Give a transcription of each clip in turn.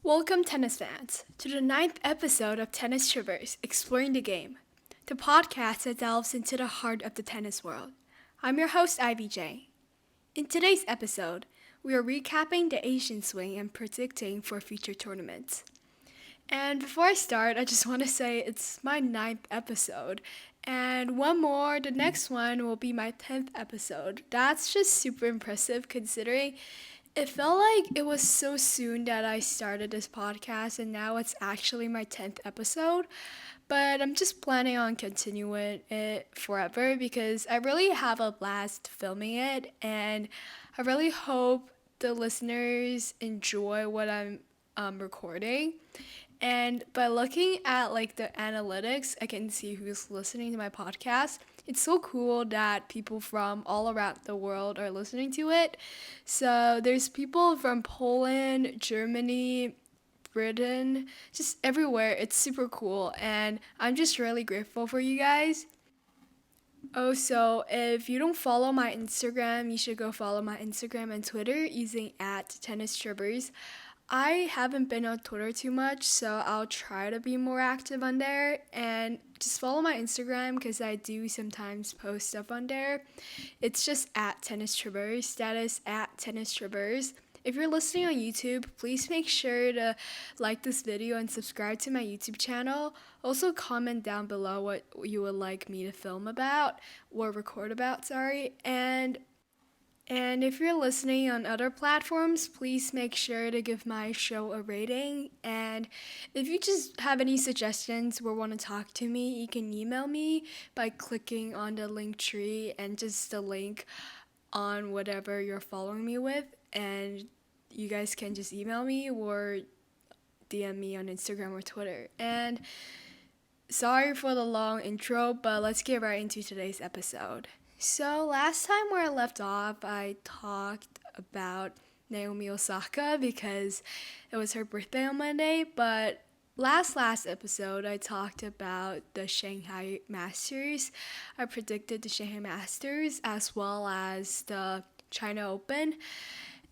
Welcome, tennis fans, to the 9th episode of Tennis Traverse, Exploring the Game, the podcast that delves into the heart of the tennis world. I'm your host, IVJ. In today's episode, we are recapping the Asian swing and predicting for future tournaments. And before I start, I just want to say it's my 9th episode. And one more, the next one will be my 10th episode. That's just super impressive considering it felt like it was so soon that I started this podcast, and now it's actually my 10th episode. But I'm just planning on continuing it forever because I really have a blast filming it, and I really hope the listeners enjoy what I'm recording. And by looking at like the analytics, I can see who's listening to my podcast. It's so cool that people from all around the world are listening to it. So there's people from Poland, Germany, Britain, just everywhere. It's super cool, and I'm just really grateful for you guys. Oh, so if you don't follow my Instagram, you should go follow my Instagram and Twitter using @tennistribbers. I haven't been on Twitter too much, so I'll try to be more active on there. And just follow my Instagram because I do sometimes post stuff on there. It's just @tennistribbers. That is @tennistribbers. If you're listening on YouTube, please make sure to like this video and subscribe to my YouTube channel. Also, comment down below what you would like me to film about or record about, sorry. And if you're listening on other platforms, please make sure to give my show a rating. And if you just have any suggestions or want to talk to me, you can email me by clicking on the link tree and just the link on whatever you're following me with. And you guys can just email me or DM me on Instagram or Twitter. And sorry for the long intro, but let's get right into today's episode. So last time where I left off, I talked about Naomi Osaka because it was her birthday on Monday, but last episode I talked about the Shanghai Masters. I predicted the Shanghai Masters as well as the China Open.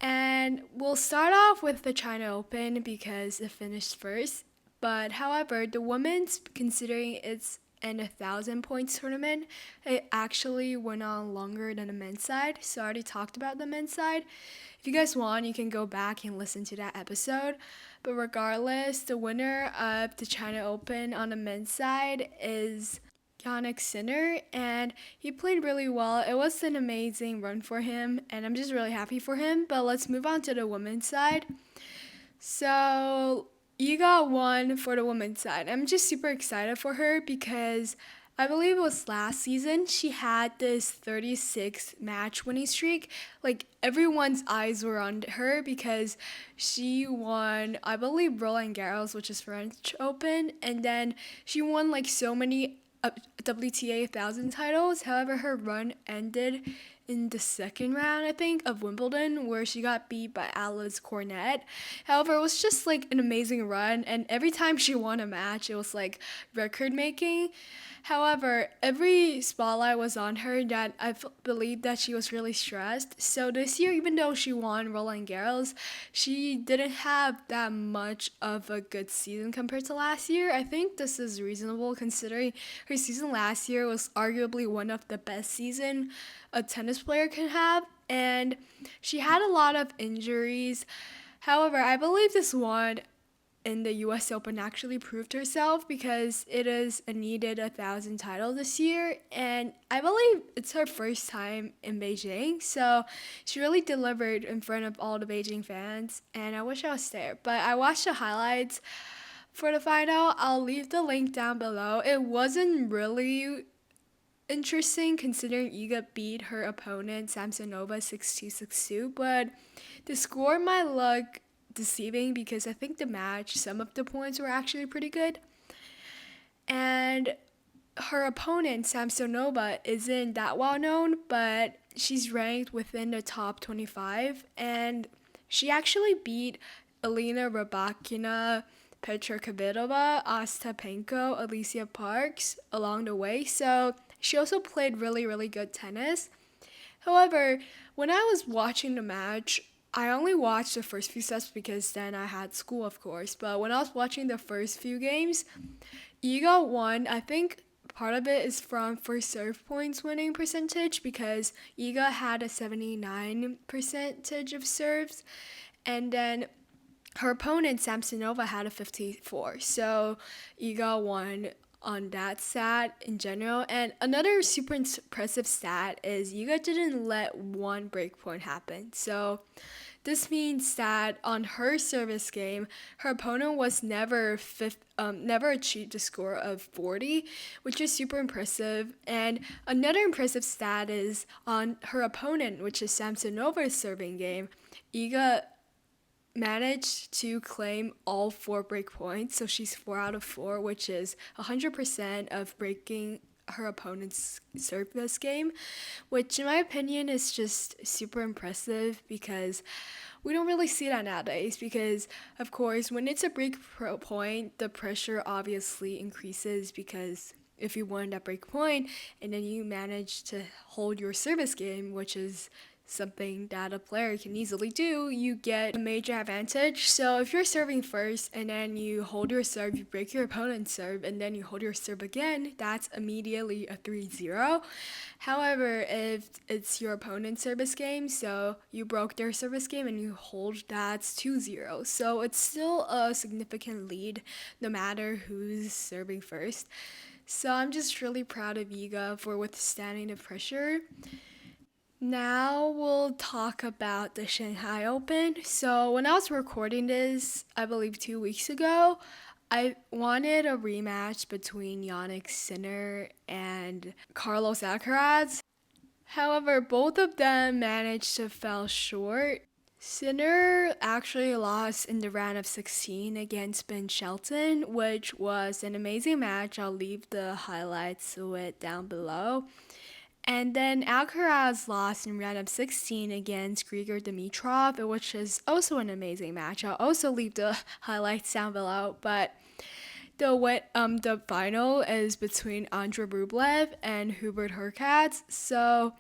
And we'll start off with the China Open because it finished first. But however, the women's, considering it's an 1,000 points tournament, it actually went on longer than the men's side. So I already talked about the men's side. If you guys want, you can go back and listen to that episode. But regardless, the winner of the China Open on the men's side is Jannik Sinner, and he played really well. It was an amazing run for him, and I'm just really happy for him. But let's move on to the women's side. So Iga won for the women's side. I'm just super excited for her because I believe it was last season she had this 36 match winning streak. Like everyone's eyes were on her because she won, I believe, Roland Garros, which is French Open, and then she won like so many WTA 1000 titles. However, her run ended in the second round, I think, of Wimbledon, where she got beat by Alice Cornet. However, it was just like an amazing run, and every time she won a match, it was like record making. However, every spotlight was on her that I believed that she was really stressed. So this year, even though she won Roland Garros, she didn't have that much of a good season compared to last year. I think this is reasonable considering her season last year was arguably one of the best season a tennis player can have, and she had a lot of injuries. However, I believe this one in the US Open actually proved herself because it is a needed 1,000 title this year, and I believe it's her first time in Beijing, so she really delivered in front of all the Beijing fans, and I wish I was there. But I watched the highlights for the final. I'll leave the link down below. It wasn't really interesting considering Iga beat her opponent Samsonova 6-2, 6-2, but the score might look deceiving because I think the match, some of the points were actually pretty good. And her opponent, Samsonova, isn't that well known, but she's ranked within the top 25, and she actually beat Elena Rybakina, Petra Kvitova, Ostapenko, Alicia Parks along the way, so she also played really, really good tennis. However, when I was watching the match, I only watched the first few sets because then I had school, of course. But when I was watching the first few games, Iga won. I think part of it is from first serve points winning percentage because Iga had a 79 percentage of serves, and then her opponent Samsonova had a 54. So Iga won on that stat in general. And another super impressive stat is Iga didn't let one break point happen. So this means that on her service game, her opponent was never achieved a score of 40, which is super impressive. And another impressive stat is on her opponent, which is Samsonova's serving game. Iga managed to claim all 4 break points, so she's 4 out of 4, which is 100% of breaking her opponent's service game, which in my opinion is just super impressive because we don't really see that nowadays because, of course, when it's a break point, the pressure obviously increases because if you won that break point and then you manage to hold your service game, which is something that a player can easily do, you get a major advantage. So if you're serving first and then you hold your serve, you break your opponent's serve, and then you hold your serve again, that's immediately a 3-0. However, if it's your opponent's service game, so you broke their service game and you hold, that's 2-0. So it's still a significant lead no matter who's serving first. So I'm just really proud of Iga for withstanding the pressure. Now we'll talk about the Shanghai Open. So when I was recording this, I believe 2 weeks ago, I wanted a rematch between Jannik Sinner and Carlos Alcaraz. However, both of them managed to fall short. Sinner actually lost in the round of 16 against Ben Shelton, which was an amazing match. I'll leave the highlights to it down below. And then Alcaraz lost in round of 16 against Grigor Dimitrov, which is also an amazing match. I'll also leave the highlights down below. But the final is between Andrei Rublev and Hubert Hurkacz. So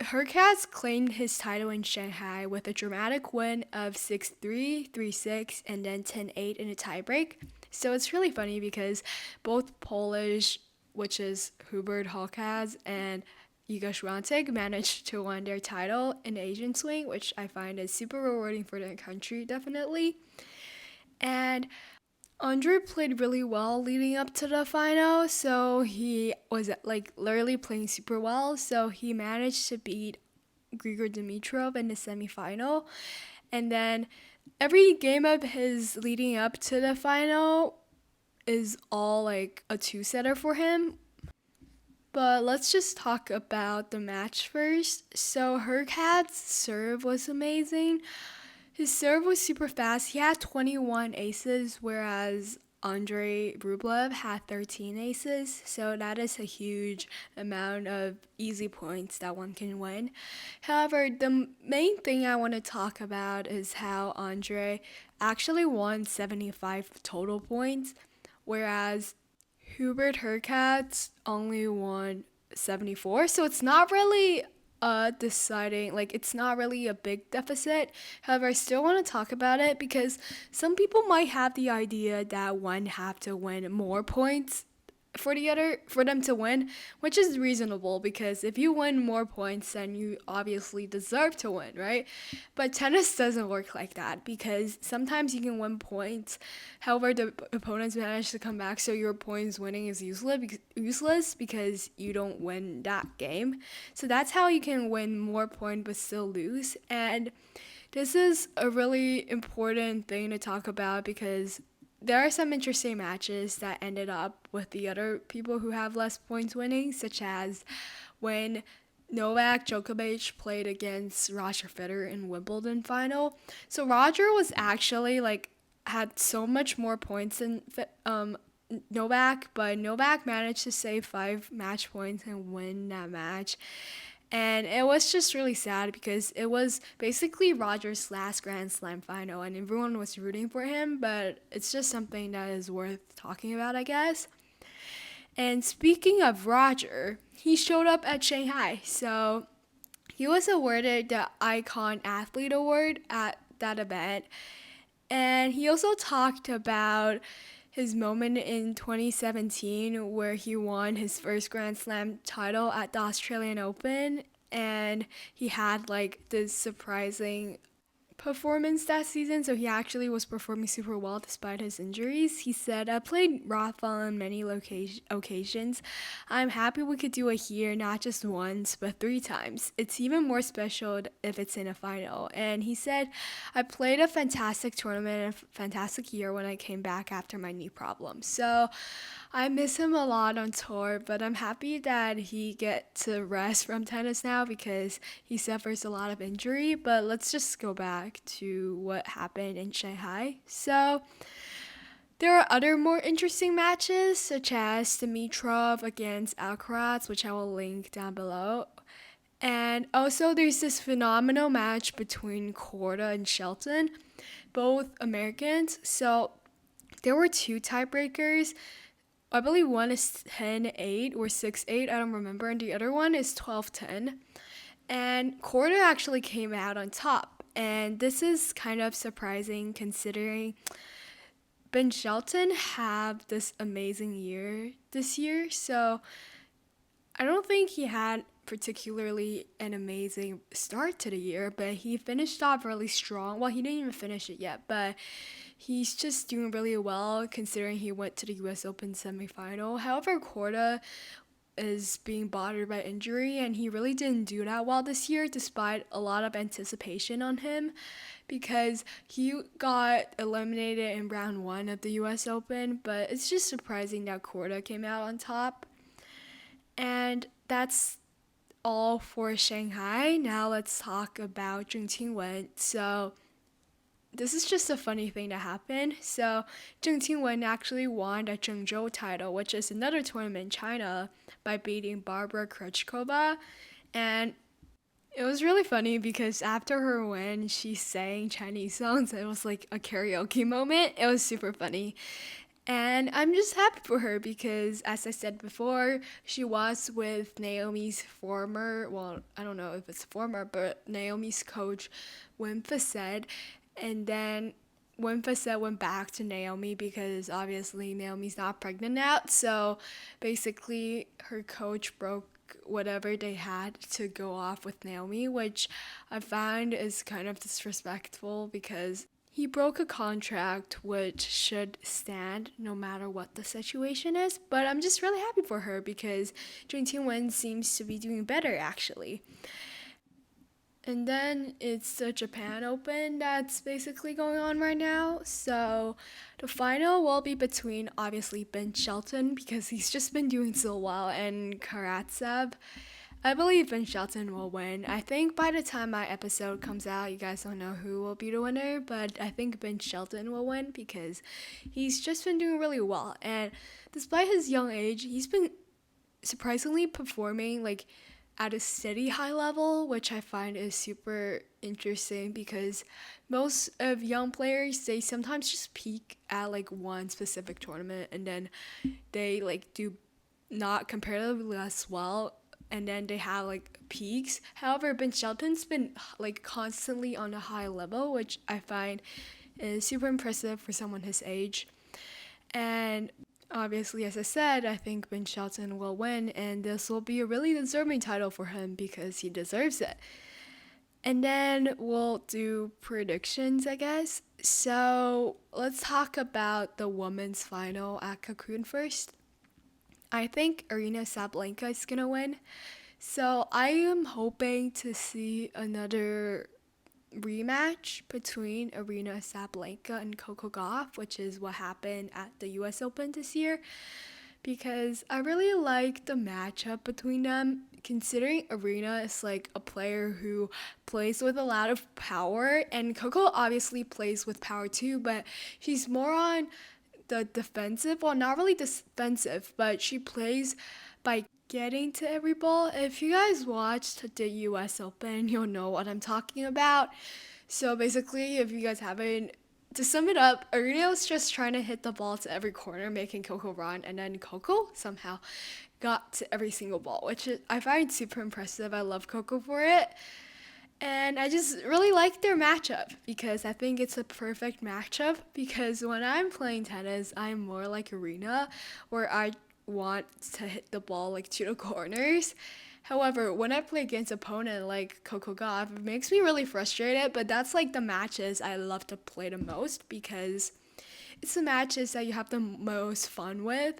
Hurkacz claimed his title in Shanghai with a dramatic win of 6-3, 3-6, and then 10-8 in a tiebreak. So it's really funny because both Polish, which is Hubert Hurkacz and Iga Swiatek, managed to win their title in the Asian swing, which I find is super rewarding for their country, definitely. And Andre played really well leading up to the final, so he was literally playing super well. So he managed to beat Grigor Dimitrov in the semifinal, and then every game of his leading up to the final is all like a 2-setter for him. But let's just talk about the match first. So Hurkacz's serve was amazing. His serve was super fast. He had 21 aces, whereas Andrei Rublev had 13 aces. So that is a huge amount of easy points that one can win. However, the main thing I want to talk about is how Andrei actually won 75 total points, whereas Hubert Hurkacz only won 74. So it's not really it's not really a big deficit. However, I still want to talk about it because some people might have the idea that one have to win more points for them to win, which is reasonable because if you win more points, then you obviously deserve to win, right? But tennis doesn't work like that because sometimes you can win points, however the opponents manage to come back, so your points winning is useless because you don't win that game. So that's how you can win more points but still lose. And this is a really important thing to talk about because there are some interesting matches that ended up with the other people who have less points winning, such as when Novak Djokovic played against Roger Federer in Wimbledon final. So Roger was actually had so much more points than Novak, but Novak managed to save 5 match points and win that match. And it was just really sad because it was basically Roger's last Grand Slam final and everyone was rooting for him, but it's just something that is worth talking about, I guess. And speaking of Roger, he showed up at Shanghai. So He was awarded the Icon Athlete Award at that event. And he also talked about his moment in 2017 where he won his first Grand Slam title at the Australian Open. And he had like this surprising performance that season, so he actually was performing super well despite his injuries. He said, I played Rafa on many occasions. I'm happy we could do it here, not just once, but 3 times. It's even more special if it's in a final. And he said, I played a fantastic tournament and a fantastic year when I came back after my knee problem. So I miss him a lot on tour, but I'm happy that he gets to rest from tennis now because he suffers a lot of injury. But let's just go back to what happened in Shanghai. So there are other more interesting matches, such as Dimitrov against Alcaraz, which I will link down below. And also there's this phenomenal match between Korda and Shelton, both Americans. So there were 2 tiebreakers. I believe one is 10-8 or 6-8, I don't remember, and the other one is 12-10. And Korda actually came out on top. And this is kind of surprising considering Ben Shelton had this amazing year this year. So I don't think he had particularly an amazing start to the year, but he finished off really strong. Well, he didn't even finish it yet, but he's just doing really well considering he went to the US Open semifinal. However, Korda is being bothered by injury, and he really didn't do that well this year despite a lot of anticipation on him because he got eliminated in round 1 of the US Open, but it's just surprising that Korda came out on top. And that's all for Shanghai. Now let's talk about Zheng Qinwen. So this is just a funny thing that happened. So Zheng Qinwen actually won the Zhengzhou title, which is another tournament in China, by beating Barbara Krejcikova. And it was really funny because after her win, she sang Chinese songs. It was like a karaoke moment. It was super funny. And I'm just happy for her because, as I said before, she was with Naomi's former, well, I don't know if it's former, but Naomi's coach, Wen Facet. And then Wen Facet went back to Naomi because obviously Naomi's not pregnant now. So basically, her coach broke whatever they had to go off with Naomi, which I find is kind of disrespectful because he broke a contract which should stand no matter what the situation is. But I'm just really happy for her because Zheng Qinwen seems to be doing better actually. And then it's the Japan Open that's basically going on right now. So the final will be between obviously Ben Shelton because he's just been doing so well, and Karatsev. I believe Ben Shelton will win. I think by the time my episode comes out, you guys don't know who will be the winner, but I think Ben Shelton will win because he's just been doing really well. And despite his young age, he's been surprisingly performing like at a steady high level, which I find is super interesting because most of young players, they sometimes just peak at like one specific tournament and then they like do not comparatively less well, and then they have like peaks. However, Ben Shelton's been like constantly on a high level, which I find is super impressive for someone his age. And obviously, as I said, I think Ben Shelton will win, and this will be a really deserving title for him because he deserves it. And then we'll do predictions, I guess. So let's talk about the women's final at Cocoon first. I think Aryna Sabalenka is going to win. So I am hoping to see another rematch between Aryna Sabalenka and Coco Gauff, which is what happened at the US Open this year, because I really like the matchup between them, considering Aryna is like a player who plays with a lot of power, and Coco obviously plays with power too, but she's more on the defensive, well, not really defensive, but she plays by getting to every ball. If you guys watched the US Open, you'll know what I'm talking about. So basically, if you guys haven't, to sum it up, Aryna was just trying to hit the ball to every corner, making Coco run, and then Coco somehow got to every single ball, I find super impressive. I love Coco for it. And I just really like their matchup because I think it's a perfect matchup because when I'm playing tennis, I'm more like Arena where I want to hit the ball like to the corners. However, when I play against opponent like Coco Gauff, it makes me really frustrated, but that's like the matches I love to play the most because it's the matches that you have the most fun with.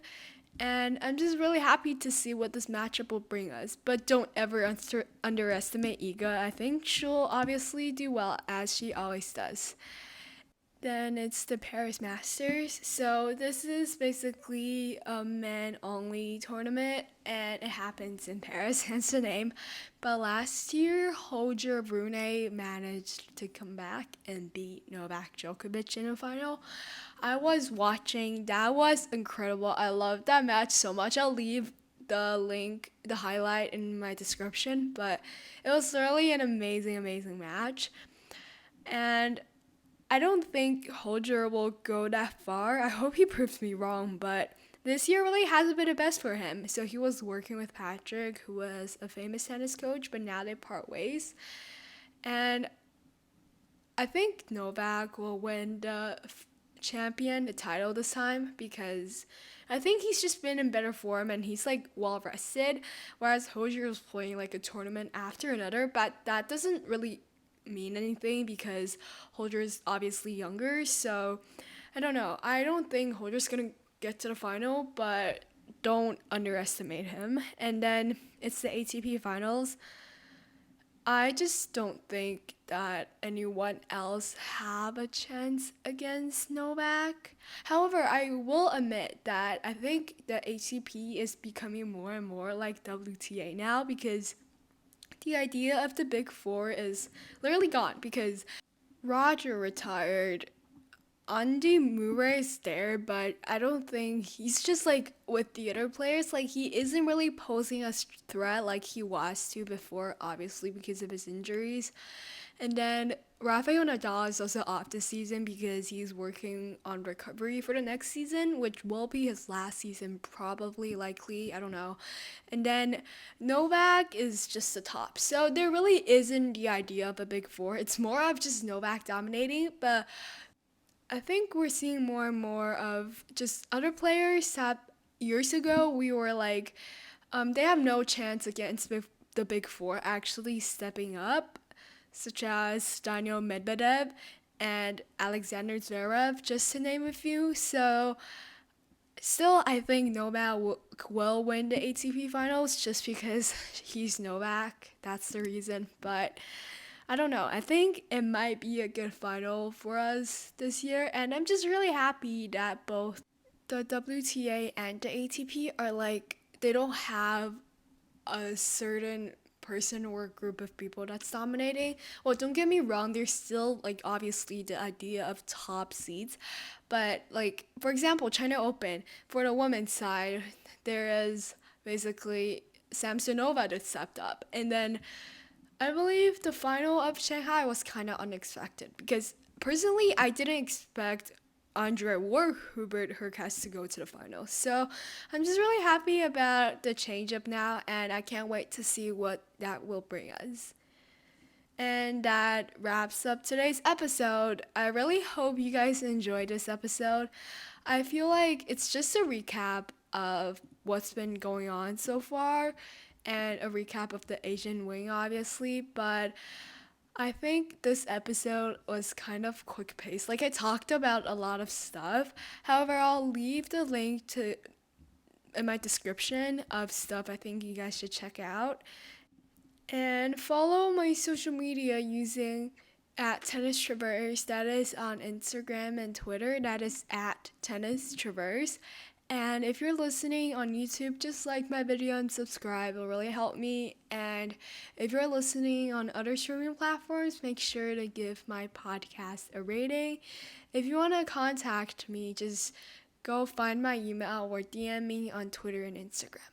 And I'm just really happy to see what this matchup will bring us. But don't ever underestimate Iga. I think she'll obviously do well as she always does. Then it's the Paris Masters. So this is basically a men-only tournament, and it happens in Paris, hence the name. But last year, Roger Rune managed to come back and beat Novak Djokovic in the final. I was watching. That was incredible. I loved that match so much. I'll leave the link, the highlight in my description. But it was really an amazing, amazing match. And I don't think Holger will go that far. I hope he proves me wrong, but this year really hasn't been the best for him. So he was working with Patrick, who was a famous tennis coach, but now they part ways. And I think Novak will win the title this time because I think he's just been in better form and he's like well rested, whereas Holger was playing like a tournament after another, but that doesn't really mean anything because Holger is obviously younger. So I don't know. I don't think Holger's gonna get to the final, but don't underestimate him. And then it's the ATP finals. I just don't think that anyone else have a chance against Novak. However, I will admit that I think the ATP is becoming more and more like WTA now because the idea of the Big Four is literally gone because Roger retired. Andy Murray is there, but I don't think he's just like with the other players. Like he isn't really posing a threat like he was to before, obviously because of his injuries. And then Rafael Nadal is also off this season because he's working on recovery for the next season, which will be his last season, probably, likely, I don't know. And then Novak is just the top. So there really isn't the idea of a Big Four. It's more of just Novak dominating, but I think we're seeing more and more of just other players that years ago we were like, they have no chance against the Big Four actually stepping up, such as Daniel Medvedev and Alexander Zverev, just to name a few. So still, I think Novak will win the ATP finals just because he's Novak. That's the reason. But I don't know. I think it might be a good final for us this year. And I'm just really happy that both the WTA and the ATP are like, they don't have a certain person or group of people that's dominating. Well, don't get me wrong, there's still like obviously the idea of top seeds, but like for example, China Open for the women's side, there is basically Samsonova that stepped up, and then I believe the final of Shanghai was kind of unexpected because personally I didn't expect Andre or Hubert Hurkacz to go to the final. So I'm just really happy about the change up now, and I can't wait to see what that will bring us. And that wraps up today's episode. I really hope you guys enjoyed this episode. I feel like it's just a recap of what's been going on so far and a recap of the Asian wing, obviously, but I think this episode was kind of quick paced. Like I talked about a lot of stuff. However, I'll leave the link to in my description of stuff I think you guys should check out. And follow my social media using at Tennis Traverse. That is on Instagram and Twitter. That is at Tennis Traverse. And if you're listening on YouTube, just like my video and subscribe. It'll really help me. And if you're listening on other streaming platforms, make sure to give my podcast a rating. If you want to contact me, just go find my email or DM me on Twitter and Instagram.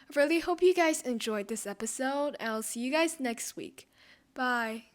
I really hope you guys enjoyed this episode, and I'll see you guys next week. Bye.